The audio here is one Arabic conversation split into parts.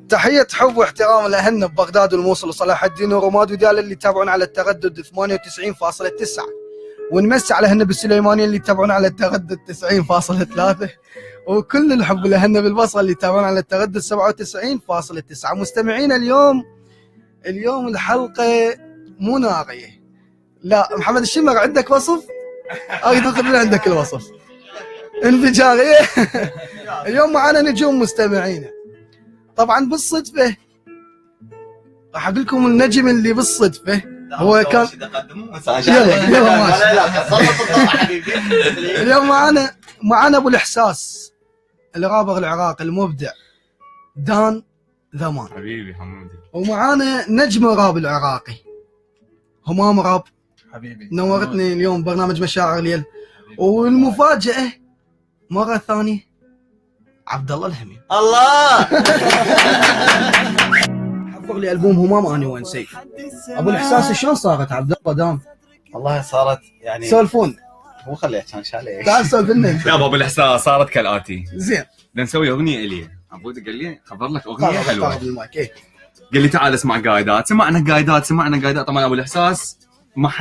تحية حب واحترام لأهلنا ببغداد والموصل وصلاح الدين ورماد وديال اللي يتابعون على التردد 98.9، ونمسي على أهلنا بالسليمانية اللي يتابعون على التردد 90.3، وكل الحب لأهلنا بالبصرة اللي يتابعون على التردد 97.9. مستمعين اليوم الحلقة مو نارية. لا محمد الشمر عندك وصف؟ أقدر أخذ من عندك الوصف انفجارية. اليوم معنا نجوم مستمعين. طبعا بالصدفة راح أقول لكم النجم اللي بالصدفة هو كان يلا ماشي. اليوم معنا أبو الإحساس الرابر العراقي المبدع دان ذمان حبيبي حمودي، ومعانا نجم الراب العراقي همام راب حبيبي. نورتني اليوم برنامج مشاعر ليل. والمفاجأة مرة ثانية عبد الله الهميم. الله حضر لي ألبوم همام أنا وين سيف. أبو الإحساس شلون صارت عبد الله دام؟ والله صارت يعني سولفون مو خليها كان شالي. تعال سولف لنا انت. يا ابو الاحساس صارت كالاتي. زين بدنا نسوي اغنيه الي، عبود قال لي خبر لك اغنيه قرب حلوه، المايك. ايه قال لي تعال اسمع قايدات. سمعنا قايدات. طبعا ابو الاحساس ما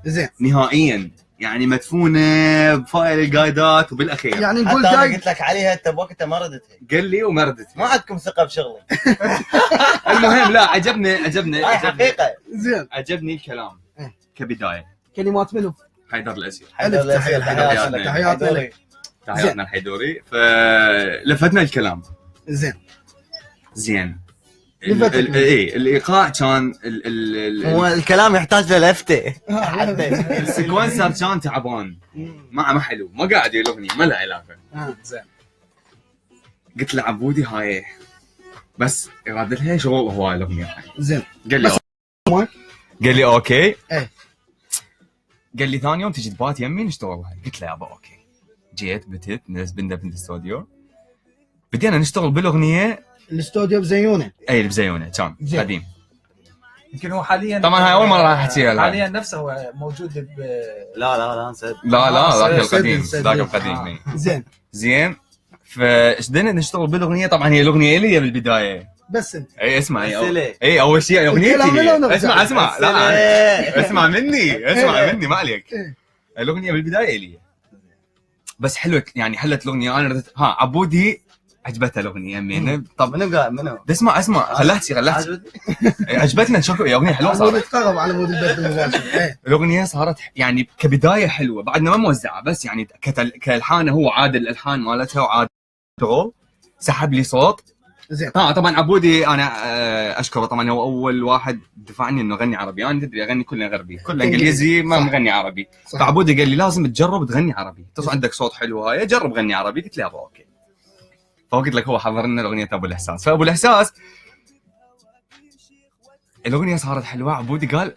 زين نهائيا يعني مدفونه بفايل القايدات، وبالاخير يعني نقول حتى انا قايد قلت لك عليها انت بوقتها ما ردتها. قال لي ومردت. ما عندكم ثقه بشغلي. المهم لا عجبني هاي حقيقه. زين عجبني الكلام إيه. كبدايه. كلمات منو؟ حيدر الاسير، ألف تحية تحياتنا. تحياتنا لك. تحياتنا الحيدوري. فلفتنا الكلام زين. اي الايقاع كان هو الكلام يحتاج للفته. السيكونسر كان تعبان، ما حلو، ما قاعد يلغني، ما له علاقه. زين قلت له عبودي هاي بس يراد لها شغل هواي الاغنيه هاي. زين قال لي اوكي. ايه قال لي ثاني يوم تجي تبات يمي نشتغلها. قلت له يابا اوكي. جيت بتت بندنا بالاستوديو، بدينا نشتغل بالاغنيه. الاستوديو بزيونه. اي بزيونه كان قديم. يمكن هو حاليا طبعا هاي اول مره راح احكيها. حاليا نفسه هو موجود لا نسيت. لا ذاك سد. القديم ذاك القديم. زين فاشتدينا نشتغل بالاغنيه. طبعا هي الاغنيه لي بالبدايه بس انت اي اسمع مثلي. اي اول شيء اغنيتي الكلام هي. منو اسمع لا اسمع مني ما عليك. إيه. الاغنيه بالبدايه لي بس حلوه يعني حلت الاغنيه. انا ردت عبودي عجبتها الاغنيه منه. طب منو اسمع خلحتي عجبتنا شكو اغنيه حلوه صارت صارت. تقرب على مود البث المباشر. ايه الاغنيه صارت يعني كبدايه حلوه، بعدنا ما موزعه بس يعني كالحان هو عاد الالحان مالتها وعاد شغل سحب لي صوت. زين طبعا عبودي انا اشكره طبعا، هو اول واحد دفعني انه اغني عربي. انا تدري اغني كله غربي كله انجليزي ما مغني عربي. فعبودي قال لي لازم تجرب تغني عربي، تصير عندك صوت حلو هاي جرب غني عربي. قلت له يابا اوكي. فقلت لك هو حضر لنا الاغنيه ابو الاحساس. فابو الاحساس الاغنيه صارت حلوه. عبودي قال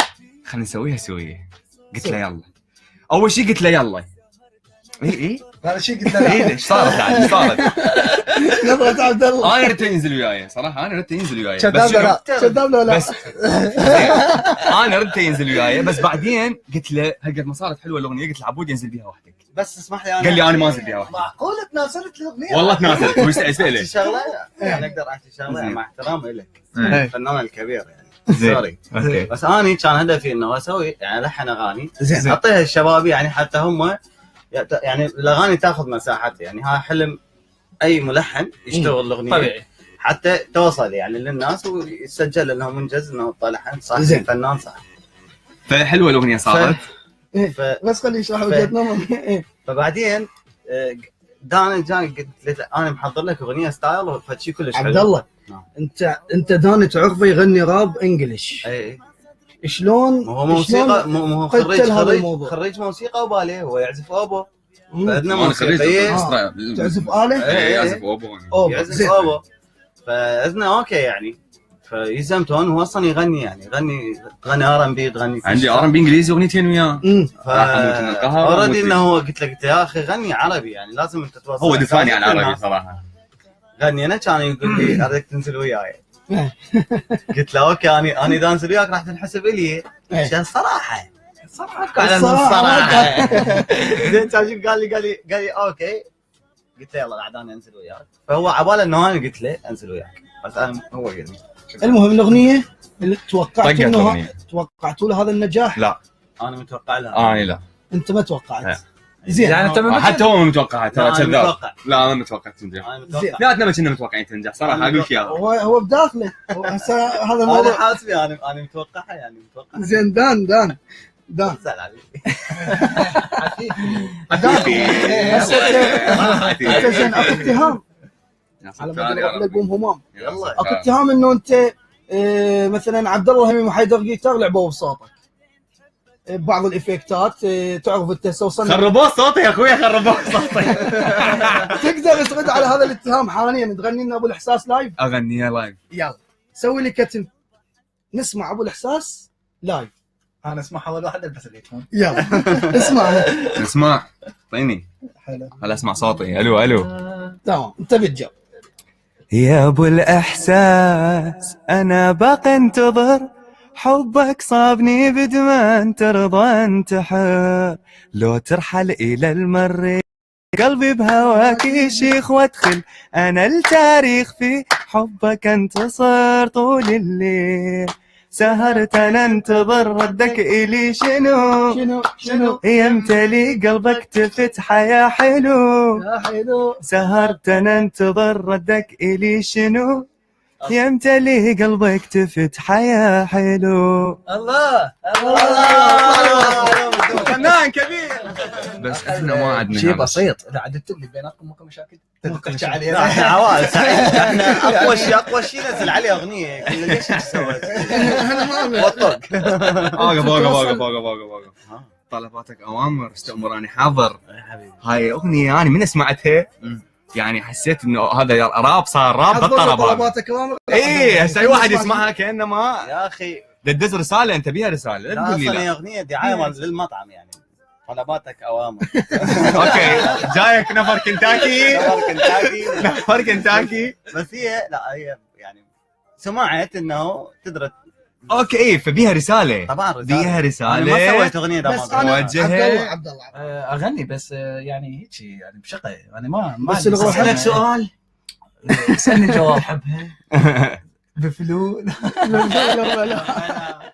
خلينا نسويها سويه. قلت له يلا. اول شيء قلت له يلا. اي هذا شيء قلت له ايش صارت عاد صارت. نظرة عبد الله. انا ردت ينزل وياي صراحه، انا ردت ينزل وياي كذاب لا بس انا ردت ينزل وياي. بس بعدين قلت له هالقد ما صارت حلوه الاغنيه قلت له عبود ينزل بيها وحدك. بس اسمح لي. قال لي انا ما انزل بيها وحدك. معقول تناسلت الاغنيه؟ والله تناسلت. هو يسأل شغله يعني اقدر احكي شغله مع احترامي لك إيه. الفنان الكبير يعني زين. سوري. اوكي بس اني كان هدفي انه اسوي يعني الحن اغاني زين اعطيها الشباب يعني حتى هم يعني الاغاني تاخذ مساحتها. يعني ها حلم اي ملحن يشتغل الاغنيه طبيعي حتى توصل يعني للناس ويسجل انه منجز انه طلع لحن صح فنان صح. فحلوه الاغنيه صارت. بس خليه يشرح وجهه نظره. فبعدين دان قلت له انا محضر لك اغنيه ستايل فشي كلش حلو. عبد الله نعم. انت دان تعرفه يغني راب انجلش. اي شلون هو موسيقى مو خريج موسيقى وباليه هو يعزف اوبو. فعندنا موسيقى تعزف آلة؟ اي يعزف اوبو. يعزف اوبو. فعندنا اوكي يعني فيزمتون هو اصلا يغني تغني ار ام بي تغني عندي ار ام بي انجليزي اغنيتين وياه. اوريدي انه هو قلت يا اخي غني عربي يعني لازم انت توصل. هو دفاني عن عربي صراحه. غني انا كان يقول لي اريدك تنزل وياي. قلت له اوكي اني اذا انزل وياك راح تنحسب لي عشان صراحه زين. قال لي اوكي قلت له يلا بعد انا انزل وياك، فهو عباله انه انا قلت له انزل وياك، بس انا هو قال لي. المهم الاغنيه اللي توقعت طقت انه الأغنية. توقعتوا له هذا النجاح؟ لا انا متوقع لها. لا انت ما توقعت. لا. زين يعني انت من حتى هو ما متوقع، لا، ترى أنا كذاب. متوقع. لا ما متوقع تنجح. انا متوقع. ثلاثنا ما كنا متوقعين تنجح صراحه، أنا اقول لك اياها. هو بداخله هو هسه هذا انا الموضوع. حاسبي انا متوقعها، يعني متوقع. زين دان زعل علي. انت زين اكو اتهام على ما نقوم همام. يلا. اكو اتهام انه انت مثلا عبد الله الهميم وحيدر جيتار لعبوا بصوتك بعض الافكتات. تعرف انت توصلنا خربوه صوتي يا اخوي، خربوه صوتي. تقدر ترد على هذا الاتهام حاليا، تغني لنا ابو الاحساس لايف؟ اغنيها لايف. يلا سوي لي كتم نسمع ابو الاحساس لايف. انا اسمع اول واحد البس الهيدفون. يلا اسمع. اسمع اعطيني حلو هلا اسمع صوتي. الو تمام انت بتجاوب. يا ابو الاحساس انا باقي انتظر، حبك صابني بدمن ترضى انتحر، لو ترحل الى المريخ قلبي بهواك يشيخ وادخل انا التاريخ، في حبك انتصر طول الليل، سهرت انا انتظر ردك الي شنو يمتلي قلبك تفتح يا حلو، يا حلو سهرت انا انتظر ردك الي شنو يمتلي قلبك تفتح يا حلو. الله فنان كبير. بس احنا ما عندنا شيء هذا. بسيط. اذا عدت لي بيناتكم ماكو مشاكل تحكي لا، علينا. احنا عوائل سعيد، احنا اقوى شيء نزل عليه اغنيه. ليش ايش سويت؟ انا ما وطق. اوقف طلباتك اوامر، استأمراني حاضر. هاي اغنيه انا من سمعتها يعني حسيت انه هذا راب، صار راب بالطرب. طلباتك اوامر. اي هسه اي واحد يسمعها كانما يا اخي تدز رساله، انت بيها رساله، لا لا، تقول لي اصلا هي لا. اغنيه دعايه مال للمطعم يعني. طلباتك اوامر. اوكي جايك نفر كنتاكي. كنتاكي. نفر كنتاكي. بس هي هي يعني سمعت انه تدري. اوكي ايه فبيها رساله. طبعا بيها انا ما رساله. سويت اغنيه بس انا موجهة. عبد الله اغني بس يعني هيك يعني بشقه يعني ما بس اللي روح اسالك سؤال. اسالني جواب. حبها بفلوس. لا